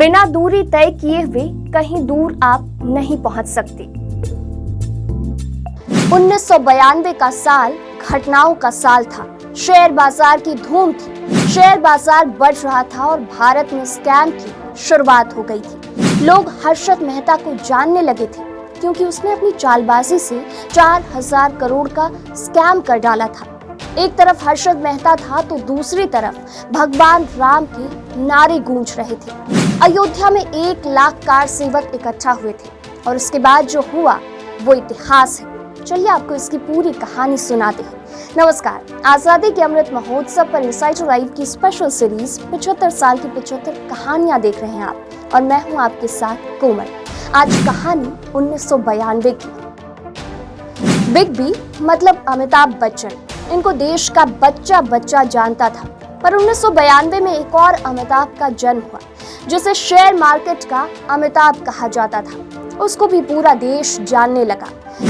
बिना दूरी तय किए हुए कहीं दूर आप नहीं पहुंच सकते। 1992 का साल घटनाओं का साल था। शेयर बाजार की धूम थी, शेयर बाजार बढ़ रहा था और भारत में स्कैम की शुरुआत हो गई थी। लोग हर्षद मेहता को जानने लगे थे क्योंकि उसने अपनी चालबाजी से 4000 करोड़ का स्कैम कर डाला था। एक तरफ हर्षद मेहता था तो दूसरी तरफ भगवान राम के नारे गूंज रहे थे। अयोध्या में 1 लाख कार सेवक इकट्ठा हुए थे और उसके बाद जो हुआ वो इतिहास है। चलिए आपको इसकी पूरी कहानी सुनाते हैं। नमस्कार, आजादी के अमृत महोत्सव पर इनसाइडर लाइव की स्पेशल सीरीज 75 साल की 75 कहानियां देख रहे हैं आप और मैं हूं आपके साथ कोमल। आज कहानी 1992 की। बिग बी मतलब अमिताभ बच्चन, इनको देश का बच्चा बच्चा जानता था। पर 1992 में एक और अमिताभ का जन्म हुआ जिसे शेयर मार्केट का अमिताभ कहा जाता था। उसको भी पूरा देश जानने लगा।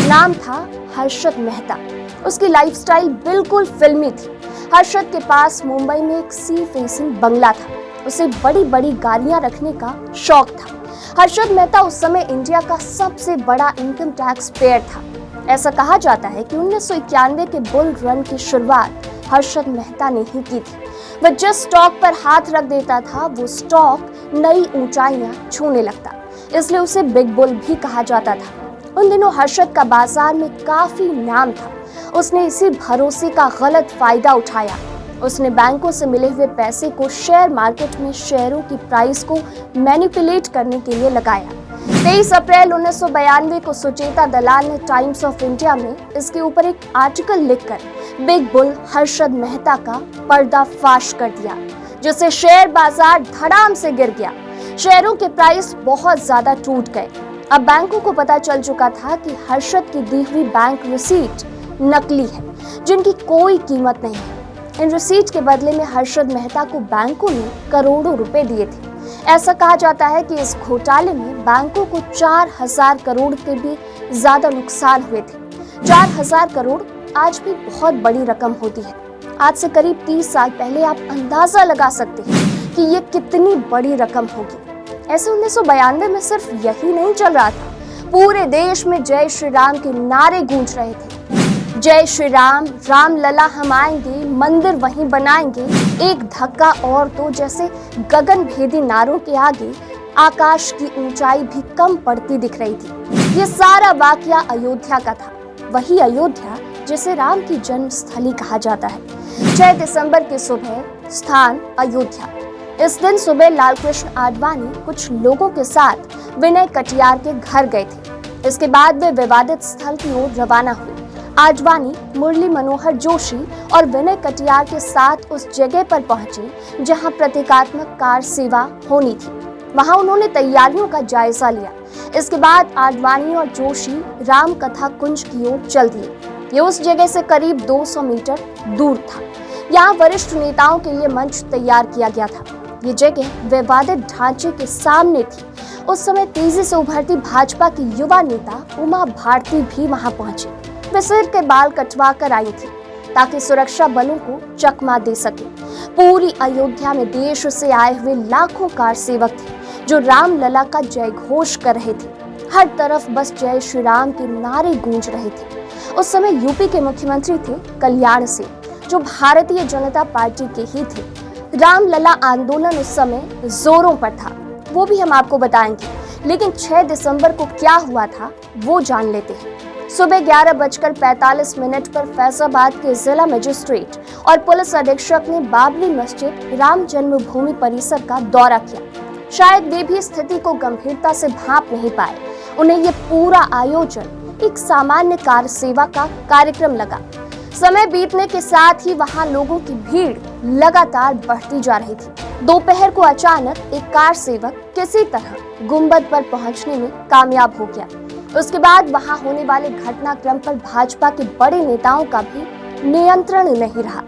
नाम था हर्षद मेहता। उसकी लाइफस्टाइल बिल्कुल फिल्मी थी। हर्षद के पास मुंबई में एक सी फेसिंग बंगला था। उसे बड़ी बड़ी गाड़ियां रखने का शौक था। हर्षद मेहता उस समय इंडिया का सबसे बड़ा इनकम टैक्स पेयर था। ऐसा कहा जाता है कि 1991 के बुल रन की शुरुआत हर्षद मेहता ने ही की थी। वह जिस स्टॉक पर हाथ रख देता था वो स्टॉक नई ऊंचाइयां छूने लगता, इसलिए उसे बिग बुल भी कहा जाता था। उन दिनों हर्षद का बाजार में काफी नाम था। उसने इसी भरोसे का गलत फायदा उठाया। उसने बैंकों से मिले हुए पैसे को शेयर मार्केट में शेयरों की प्राइस को मैनिपुलेट करने के लिए लगाया। 23 अप्रैल 1992 को सुचेता दलाल ने टाइम्स ऑफ इंडिया में इसके ऊपर एक आर्टिकल लिखकर बिग बुल हर्षद मेहता का पर्दाफाश कर दिया, जिससे शेयर बाजार धड़ाम से गिर गया। शेयरों के प्राइस बहुत ज्यादा टूट गए। अब बैंकों को पता चल चुका था कि हर्षद की दी हुई बैंक रिसीट नकली है, जिनकी कोई कीमत नहीं है। इन रिसीट के बदले में हर्षद मेहता को बैंकों ने करोड़ों रुपए दिए थे। ऐसा कहा जाता है कि इस घोटाले में बैंकों को 4000 करोड़ के भी ज्यादा नुकसान हुए थे। 4000 करोड़ आज भी बहुत बड़ी रकम होती है। आज से करीब 30 साल पहले आप अंदाजा लगा सकते हैं कि ये कितनी बड़ी रकम होगी। ऐसे 1992 में सिर्फ यही नहीं चल रहा था, पूरे देश में जय श्री राम के नारे गूंज रहे थे। जय श्री राम, राम लला हम आएंगे, मंदिर वहीं बनाएंगे, एक धक्का और तो जैसे गगन भेदी नारों के आगे आकाश की ऊंचाई भी कम पड़ती दिख रही थी। ये सारा वाकया अयोध्या का था, वही अयोध्या जिसे राम की जन्मस्थली कहा जाता है। 6 दिसंबर की सुबह, स्थान अयोध्या। इस दिन सुबह लालकृष्ण आडवाणी कुछ लोगों के साथ विनय कटियार के घर गए थे। इसके बाद वे विवादित स्थल की ओर रवाना हुए। आडवाणी मुरली मनोहर जोशी और विनय कटियार के साथ उस जगह पर पहुंचे जहां प्रतीकात्मक कार सेवा होनी थी। वहां उन्होंने तैयारियों का जायजा लिया। इसके बाद आडवाणी और जोशी राम कथा कुंज की ओर चल दिए। ये उस जगह से करीब 200 मीटर दूर था। यहाँ वरिष्ठ नेताओं के लिए मंच तैयार किया गया था। ये जगह विवादित ढांचे के सामने थी। उस समय तेजी से उभरती भाजपा की युवा नेता उमा भारती भी वहां पहुंची। वे सिर के बाल कटवा कर आई थी ताकि सुरक्षा बलों को चकमा दे सके। पूरी अयोध्या में देश से आए हुए लाखों कार सेवक थे जो राम लला का जय घोष कर रहे थे। हर तरफ बस जय श्री राम के नारे गूंज रहे थे। उस समय यूपी के मुख्यमंत्री थे कल्याण सिंह, जो भारतीय जनता पार्टी के ही थे। राम लला आंदोलन उस समय जोरों पर था, वो भी हम आपको बताएंगे। लेकिन 6 दिसंबर को क्या हुआ था वो जान लेते हैं। सुबह 11:45 पर फैजाबाद के जिला मजिस्ट्रेट और पुलिस अधीक्षक ने बाबरी मस्जिद राम जन्मभूमि परिसर का दौरा किया। शायद वे भी स्थिति को गंभीरता से भांप नहीं पाए। उन्हें ये पूरा आयोजन एक सामान्य कार सेवा का कार्यक्रम लगा। समय बीतने के साथ ही वहां लोगों की भीड़ लगातार बढ़ती जा रही थी। दोपहर को अचानक एक कार सेवक किसी तरह गुंबद पर पहुंचने में कामयाब हो गया। उसके बाद वहां होने वाले घटनाक्रम पर भाजपा के बड़े नेताओं का भी नियंत्रण नहीं रहा।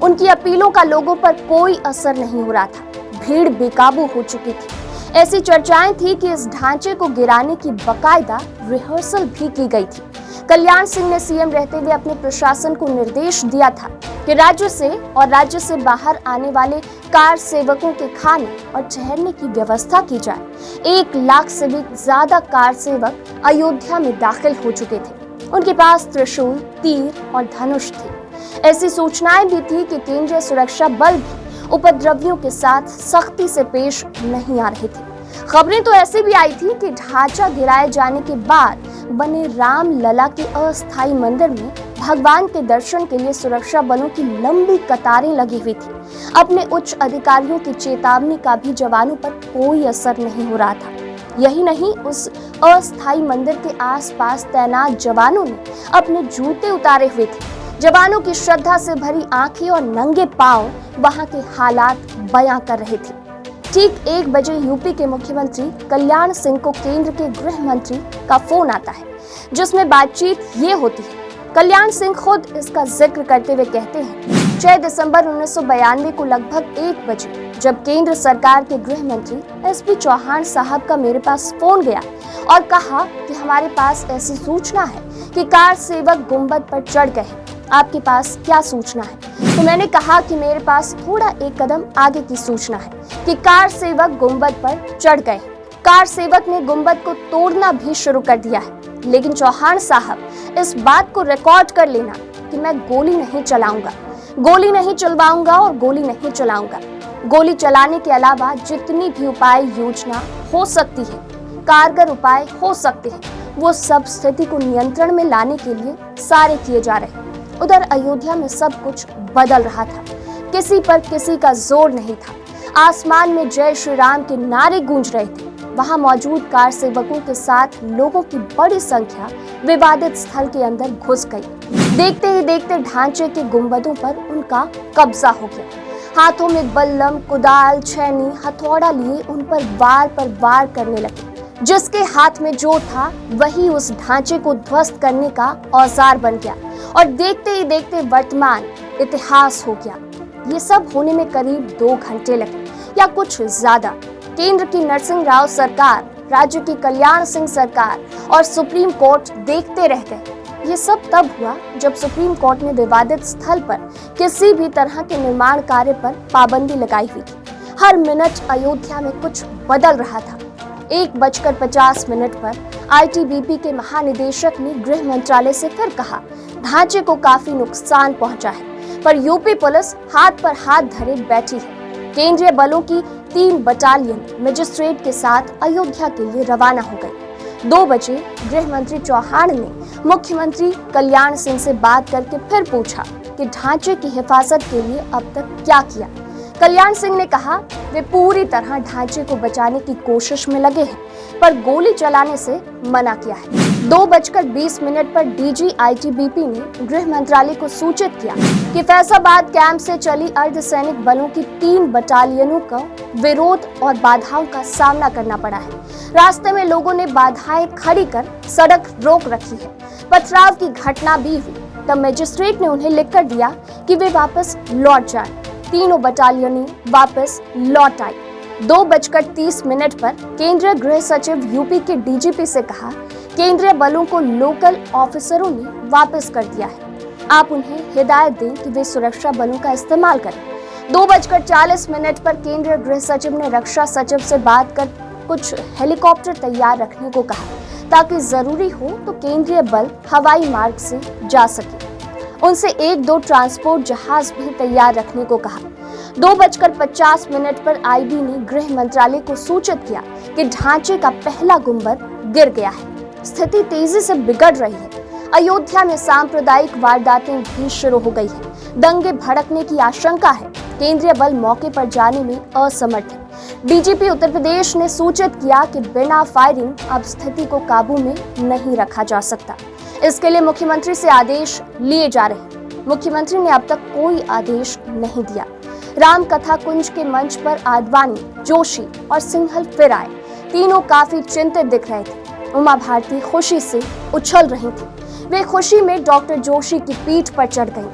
उनकी अपीलों का लोगों पर कोई असर नहीं हो रहा था। भीड़ बेकाबू हो चुकी थी। ऐसी चर्चाएं थी कि इस ढांचे को गिराने की बकायदा रिहर्सल भी की गई थी। कल्याण सिंह ने सीएम रहते हुए अपने प्रशासन को निर्देश दिया था कि राज्य से बाहर आने वाले कार सेवकों के खाने और ठहरने की व्यवस्था की जाए। 1 लाख से भी ज्यादा कार सेवक अयोध्या में दाखिल हो चुके थे। उनके पास त्रिशूल, तीर और धनुष थे। ऐसी सूचनाएं भी थी कि केंद्रीय सुरक्षा बल भी उपद्रवियों के साथ सख्ती से पेश नहीं आ रहे थे। खबरें तो ऐसी भी आई थी कि ढांचा गिराए जाने के बाद बने राम लला के अस्थायी मंदिर में भगवान के दर्शन के लिए सुरक्षा बलों की लंबी कतारें लगी हुई थी। अपने उच्च अधिकारियों की चेतावनी का भी जवानों पर कोई असर नहीं हो रहा था। यही नहीं, उस अस्थायी मंदिर के आसपास तैनात जवानों ने अपने जूते उतारे हुए थे। जवानों की श्रद्धा से भरी आंखें और नंगे पांव वहां के हालात बयां कर रहे थे। ठीक 1 बजे यूपी के मुख्यमंत्री कल्याण सिंह को केंद्र के गृह मंत्री का फोन आता है, जिसमें बातचीत ये होती है। कल्याण सिंह खुद इसका जिक्र करते हुए कहते हैं, 6 दिसंबर 1992 को लगभग 1 बजे जब केंद्र सरकार के गृह मंत्री एसपी चौहान साहब का मेरे पास फोन गया और कहा कि हमारे पास ऐसी सूचना है कि कार सेवक गुंबद पर चढ़ गए। आपके पास क्या सूचना है? तो मैंने कहा कि मेरे पास थोड़ा 1 कदम आगे की सूचना है कि कार सेवक गुंबद पर चढ़ गए। कार सेवक ने गुंबद को तोड़ना भी शुरू कर दिया है, लेकिन चौहान साहब इस बात को रिकॉर्ड कर लेना कि मैं गोली नहीं चलाऊंगा, गोली नहीं चलवाऊंगा और गोली नहीं चलाऊंगा। गोली चलाने के अलावा जितनी भी उपाय योजना हो सकती है, कारगर उपाय हो सकते हैं, वो सब स्थिति को नियंत्रण में लाने के लिए सारे किए जा रहे हैं। उधर अयोध्या में सब कुछ बदल रहा था। किसी पर किसी का जोर नहीं था। आसमान में जय श्री राम के नारे गूंज रहे थे। वहां मौजूद कार सेवकों के साथ लोगों की बड़ी संख्या विवादित स्थल के अंदर घुस गई। देखते ही देखते ढांचे के गुंबदों पर उनका कब्जा हो गया। हाथों में बल्लम, कुदाल, छैनी, हथौड़ा लिए उन पर वार करने लगे। जिसके हाथ में जो था वही उस ढांचे को ध्वस्त करने का औजार बन गया और देखते ही देखते वर्तमान इतिहास हो गया। ये सब होने में करीब 2 घंटे लगे या कुछ ज्यादा। केंद्र की नरसिंह राव सरकार, राज्य की कल्याण सिंह सरकार और सुप्रीम कोर्ट देखते रह गए। ये सब तब हुआ जब सुप्रीम कोर्ट ने विवादित स्थल पर किसी भी तरह के निर्माण कार्य पर पाबंदी लगाई हुई थी। हर मिनट अयोध्या में कुछ बदल रहा था। 1:50 पर आईटीबीपी के महानिदेशक ने गृह मंत्रालय से फिर कहा, ढांचे को काफी नुकसान पहुंचा है, पर यूपी पुलिस हाथ पर हाथ धरे बैठी है। केंद्रीय बलों की 3 बटालियन मजिस्ट्रेट के साथ अयोध्या के लिए रवाना हो गई। 2 बजे गृह मंत्री चौहान ने मुख्यमंत्री कल्याण सिंह से बात करके फिर पूछा कि ढांचे की हिफाजत के लिए अब तक क्या किया। कल्याण सिंह ने कहा वे पूरी तरह ढांचे को बचाने की कोशिश में लगे हैं, पर गोली चलाने से मना किया है। 2:20 पर डीजी आईटीबीपी ने गृह मंत्रालय को सूचित किया कि फैजाबाद कैंप से चली अर्धसैनिक बलों की 3 बटालियनों का विरोध और बाधाओं का सामना करना पड़ा है। रास्ते में लोगों ने बाधाएं खड़ी कर सड़क रोक रखी है। पथराव की घटना भी हुई। तब मजिस्ट्रेट ने उन्हें लिखकर दिया कि वे वापस लौट जाएं। तीनों बटालियनें वापस लौट आई। 2:30 पर केंद्रीय गृह सचिव यूपी के डीजीपी से कहा, केंद्रीय बलों को लोकल ऑफिसरों ने वापस कर दिया है। आप उन्हें हिदायत दें कि वे सुरक्षा बलों का इस्तेमाल करें। 2:40 पर केंद्रीय गृह सचिव ने रक्षा सचिव से बात कर कुछ हेलीकॉप्टर तैयार रखने को कहा, ताकि जरूरी हो तो केंद्रीय बल हवाई मार्ग से जा सके। उनसे 1-2 ट्रांसपोर्ट जहाज भी तैयार रखने को कहा। 2:50 पर आईबी ने गृह मंत्रालय को सूचित किया कि ढांचे का पहला गुंबद गिर गया है। स्थिति तेजी से बिगड़ रही है। अयोध्या में सांप्रदायिक वारदातें भी शुरू हो गई है। दंगे भड़कने की आशंका है। केंद्रीय बल मौके पर जाने में असमर्थ है। डीजीपी उत्तर प्रदेश ने सूचित किया कि बिना फायरिंग अब स्थिति को काबू में नहीं रखा जा सकता। इसके लिए मुख्यमंत्री से आदेश लिए जा रहे हैं। मुख्यमंत्री ने अब तक कोई आदेश नहीं दिया। राम कथा कुंज के मंच पर आडवाणी, जोशी और सिंघल फिर आए। तीनों काफी चिंतित दिख रहे थे। उमा भारती खुशी से उछल रही थी। वे खुशी में डॉक्टर जोशी की पीठ पर चढ़ गईं।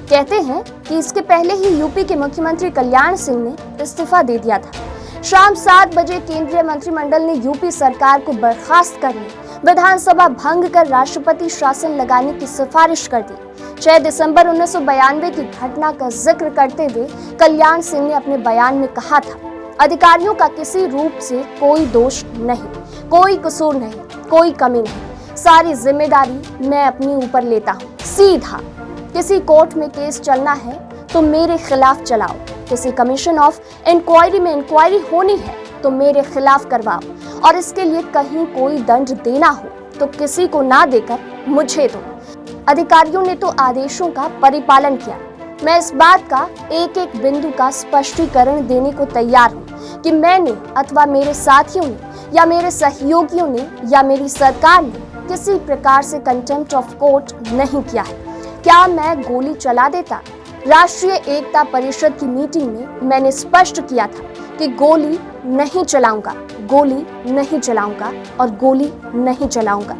कहते हैं कि इसके पहले ही यूपी के मुख्यमंत्री कल्याण सिंह ने इस्तीफा दे दिया था। शाम 7 बजे केंद्रीय मंत्रिमंडल ने यूपी सरकार को बर्खास्त करने विधानसभा भंग कर राष्ट्रपति शासन लगाने की सिफारिश कर दी। 6 दिसंबर 1992 की घटना का जिक्र करते हुए कल्याण सिंह ने अपने बयान में कहा था, अधिकारियों का किसी रूप से कोई दोष नहीं, कोई कसूर नहीं, कोई कमी नहीं, सारी जिम्मेदारी मैं अपने ऊपर लेता हूँ। सीधा किसी कोर्ट में केस चलना है तो मेरे खिलाफ चलाओ, किसी कमीशन ऑफ इंक्वायरी में इंक्वायरी होनी है तो मेरे खिलाफ करवाओ, और इसके लिए कहीं कोई दंड देना हो तो किसी को ना देकर मुझे दो। अधिकारियों ने तो आदेशों का परिपालन किया। मैं इस बात का एक एक बिंदु का स्पष्टीकरण देने को तैयार हूँ कि मैंने अथवा मेरे साथियों ने या मेरे सहयोगियों ने या मेरी सरकार ने किसी प्रकार से कंटेम्प्ट ऑफ कोर्ट नहीं किया है। क्या मैं गोली चला देता? राष्ट्रीय एकता परिषद की मीटिंग में मैंने स्पष्ट किया था कि गोली नहीं चलाऊंगा, गोली नहीं चलाऊंगा और गोली नहीं चलाऊंगा।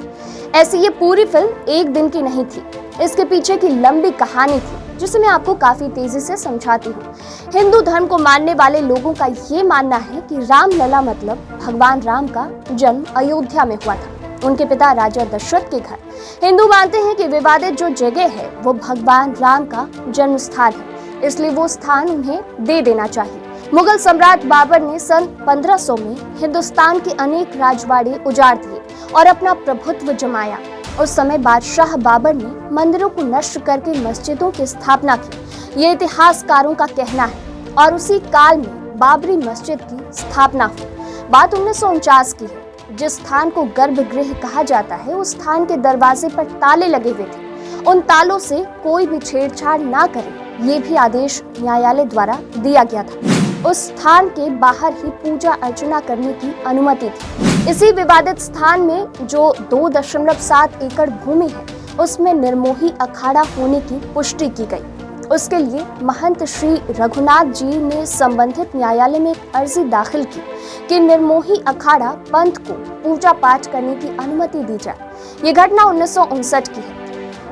ऐसी ये पूरी फिल्म एक दिन की नहीं थी, इसके पीछे की लंबी कहानी थी जिसे मैं आपको काफी तेजी से समझाती हूँ। हिंदू धर्म को मानने वाले लोगों का ये मानना है कि रामलला मतलब भगवान राम का जन्म अयोध्या में हुआ था, उनके पिता राजा दशरथ के घर। हिंदू मानते हैं कि विवादित जो जगह है वो भगवान राम का जन्म स्थान है, इसलिए वो स्थान उन्हें दे देना चाहिए। मुगल सम्राट बाबर ने सन 1500 में हिंदुस्तान के अनेक राजवाड़े उजाड़ दिए और अपना प्रभुत्व जमाया। उस समय बादशाह बाबर ने मंदिरों को नष्ट करके मस्जिदों की स्थापना की, ये इतिहासकारों का कहना है, और उसी काल में बाबरी मस्जिद की स्थापना हुई। बात 1949 की है। जिस स्थान को गर्भगृह कहा जाता है उस स्थान के दरवाजे पर ताले लगे हुए थे, उन तालों से कोई भी छेड़छाड़ ना करे, ये भी आदेश न्यायालय द्वारा दिया गया था। उस स्थान के बाहर ही पूजा अर्चना करने की अनुमति थी। इसी विवादित स्थान में जो 2.7 एकड़ भूमि है उसमें निर्मोही अखाड़ा होने की पुष्टि की गई। उसके लिए महंत श्री रघुनाथ जी ने संबंधित न्यायालय में एक अर्जी दाखिल की कि निर्मोही अखाड़ा पंथ को पूजा पाठ करने की अनुमति दी जाए। ये घटना 1959 की है,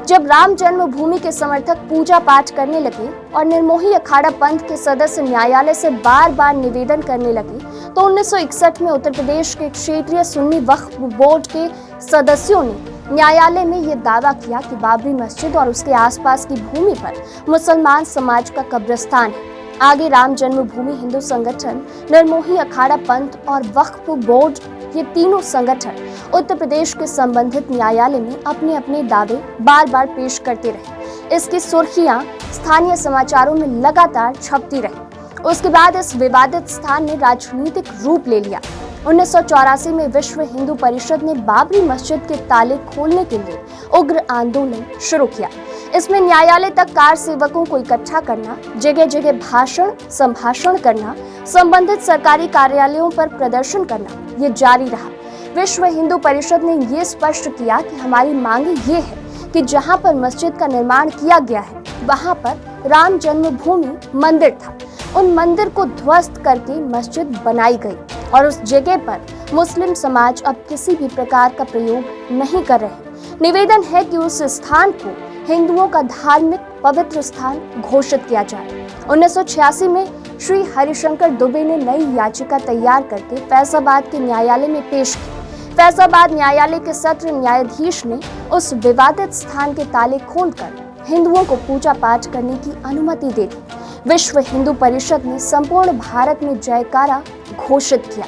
जब राम जन्मभूमि के समर्थक पूजा पाठ करने लगे और निर्मोही अखाड़ा पंथ के सदस्य न्यायालय से बार बार निवेदन करने लगे, तो 1961 में उत्तर प्रदेश के क्षेत्रीय सुन्नी वक्फ बोर्ड के सदस्यों ने न्यायालय में ये दावा किया कि बाबरी मस्जिद और उसके आसपास की भूमि पर मुसलमान समाज का कब्रिस्तान है। आगे राम जन्मभूमि हिंदू संगठन, निर्मोही अखाड़ा पंथ और वक्फ बोर्ड, ये तीनों संगठन उत्तर प्रदेश के संबंधित न्यायालय में अपने अपने दावे बार बार पेश करते रहे। इसकी सुर्खियां स्थानीय समाचारों में लगातार छपती रही। उसके बाद इस विवादित स्थान ने राजनीतिक रूप ले लिया। 1984 में विश्व हिंदू परिषद ने बाबरी मस्जिद के ताले खोलने के लिए उग्र आंदोलन शुरू किया। इसमें न्यायालय तक कार सेवकों को इकट्ठा करना, जगह जगह भाषण संभाषण करना, संबंधित सरकारी कार्यालयों पर प्रदर्शन करना, ये जारी रहा। विश्व हिंदू परिषद ने ये स्पष्ट किया कि हमारी मांग ये है कि जहां पर मस्जिद का निर्माण किया गया है वहां पर राम जन्मभूमि मंदिर था, उन मंदिर को ध्वस्त करके मस्जिद बनाई गई और उस जगह पर मुस्लिम समाज अब किसी भी प्रकार का प्रयोग नहीं कर रहे। निवेदन है कि उस स्थान को हिंदुओं का धार्मिक पवित्र स्थान घोषित किया जाए। 1986 में श्री हरिशंकर दुबे ने नई याचिका तैयार करके फैजाबाद के न्यायालय में पेश की। फैजाबाद न्यायालय के सत्र न्यायाधीश ने उस विवादित स्थान के ताले खोलकर हिंदुओं को पूजा पाठ करने की अनुमति दे दी। विश्व हिंदू परिषद ने संपूर्ण भारत में जयकारा घोषित किया।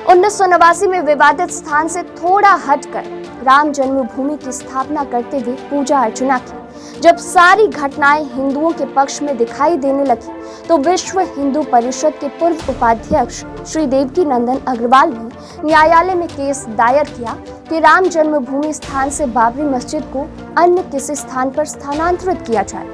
1989 में विवादित स्थान से थोड़ा हटकर राम जन्मभूमि की स्थापना करते हुए पूजा अर्चना की। जब सारी घटनाएं हिंदुओं के पक्ष में दिखाई देने लगी तो विश्व हिंदू परिषद के पूर्व उपाध्यक्ष श्री देवकी नंदन अग्रवाल ने न्यायालय में केस दायर किया कि राम जन्मभूमि स्थान से बाबरी मस्जिद को अन्य किसी स्थान पर स्थानांतरित किया जाए।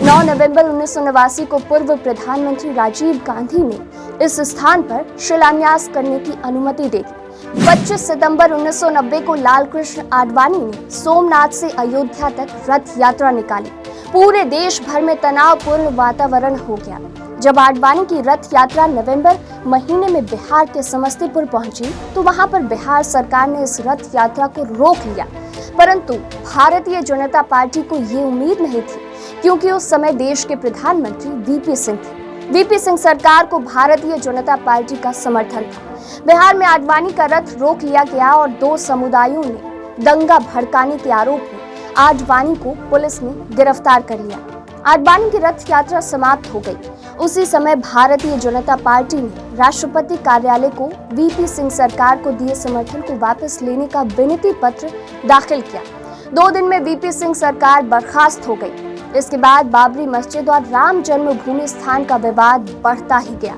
9 नवंबर 1989 को पूर्व प्रधानमंत्री राजीव गांधी ने इस स्थान पर शिलान्यास करने की अनुमति दे दी। 25 सितंबर 1990 को लाल कृष्ण आडवाणी ने सोमनाथ से अयोध्या तक रथ यात्रा निकाली। पूरे देश भर में तनावपूर्ण वातावरण हो गया। जब आडवाणी की रथ यात्रा नवंबर महीने में बिहार के समस्तीपुर पहुंची तो वहां पर बिहार सरकार ने इस रथ यात्रा को रोक लिया, परंतु भारतीय जनता पार्टी को ये उम्मीद नहीं थी, क्योंकि उस समय देश के प्रधानमंत्री वीपी सिंह थे। वीपी सिंह सरकार को भारतीय जनता पार्टी का समर्थन था। बिहार में आडवाणी का रथ रोक लिया गया और दो समुदायों ने दंगा भड़काने के आरोप में आडवाणी को पुलिस ने गिरफ्तार कर लिया। आडवाणी की रथ यात्रा समाप्त हो गई। उसी समय भारतीय जनता पार्टी ने राष्ट्रपति कार्यालय को वीपी सिंह सरकार को दिए समर्थन को वापस लेने का विनती पत्र दाखिल किया। 2 दिन में वीपी सिंह सरकार बर्खास्त हो गई। इसके बाद बाबरी मस्जिद और राम जन्मभूमि स्थान का विवाद बढ़ता ही गया।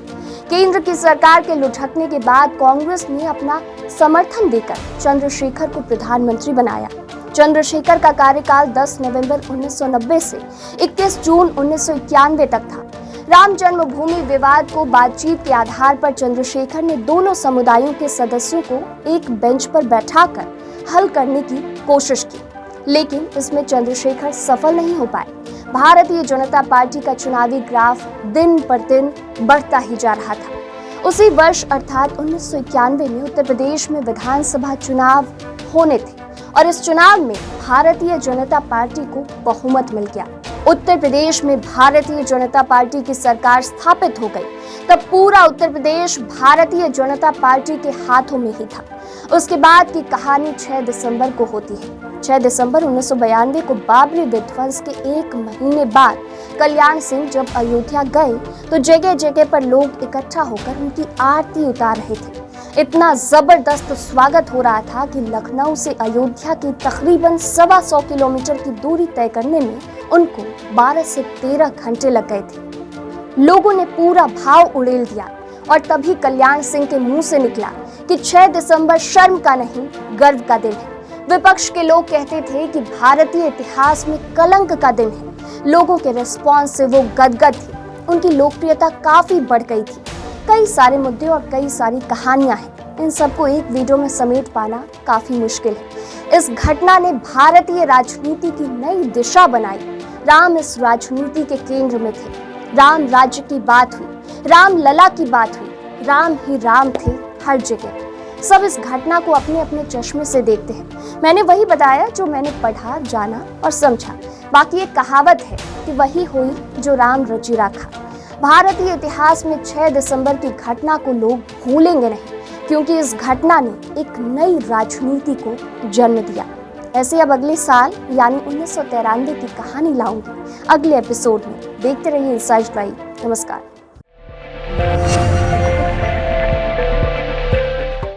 केंद्र की सरकार के लुढ़कने के बाद कांग्रेस ने अपना समर्थन देकर चंद्रशेखर को प्रधानमंत्री बनाया। चंद्रशेखर का कार्यकाल 10 नवंबर 1990 से 21 जून 1991 तक था। राम जन्मभूमि विवाद को बातचीत के आधार पर चंद्रशेखर ने दोनों समुदायों के सदस्यों को एक बेंच पर बैठाकर हल करने की कोशिश की, लेकिन इसमें चंद्रशेखर सफल नहीं हो पाए। भारतीय जनता पार्टी का चुनावी ग्राफ दिन पर दिन बढ़ता ही जा रहा था। उसी वर्ष अर्थात 1991 में उत्तर प्रदेश में विधानसभा चुनाव होने थे और इस चुनाव में भारतीय जनता पार्टी को बहुमत मिल गया। उत्तर प्रदेश में भारतीय जनता पार्टी की सरकार स्थापित हो गई। तब पूरा उत्तर प्रदेश भारतीय जनता पार्टी के हाथों में ही था। उसके बाद की कहानी 6 दिसंबर को होती है। 6 दिसंबर 1992 को बाबरी विध्वंस के 1 महीने बाद कल्याण सिंह जब अयोध्या गए तो जगह जगह पर लोग इकट्ठा होकर उनकी आरती उतार रहे थे। इतना जबरदस्त स्वागत हो रहा था कि लखनऊ से अयोध्या की तकरीबन 125 किलोमीटर की दूरी तय करने में उनको 12 से 13 घंटे लग गए थे। लोगों ने पूरा भाव उड़ेल दिया और तभी कल्याण सिंह के मुंह से निकला कि 6 दिसंबर शर्म का नहीं गर्व का दिन है। विपक्ष के लोग कहते थे कि भारतीय इतिहास में कलंक का दिन है। लोगों के रिस्पॉन्स से वो गदगद थे। उनकी लोकप्रियता काफी बढ़ गई थी। कई सारे मुद्दे और कई सारी कहानियां हैं। इन सबको एक वीडियो में समेट पाना काफी मुश्किल है। इस घटना ने भारतीय राजनीति की नई दिशा बनाई। राम इस राजनीति के केंद्र में थे। राम राज्य की बात हुई, राम लला की बात हुई। राम ही राम थे हर जगह। सब इस घटना को अपने अपने चश्मे से देखते हैं। मैंने वही बताया जो मैंने पढ़ा, जाना और समझा। बाकी एक कहावत है कि वही हुई जो राम रची राखा। भारतीय इतिहास में 6 दिसंबर की घटना को लोग भूलेंगे नहीं, क्योंकि इस घटना ने एक नई राजनीति को जन्म दिया। ऐसे अब अगले साल यानी 1993 की कहानी लाऊंगी अगले एपिसोड में। देखते रहिए इनसाइड लाइव। नमस्कार।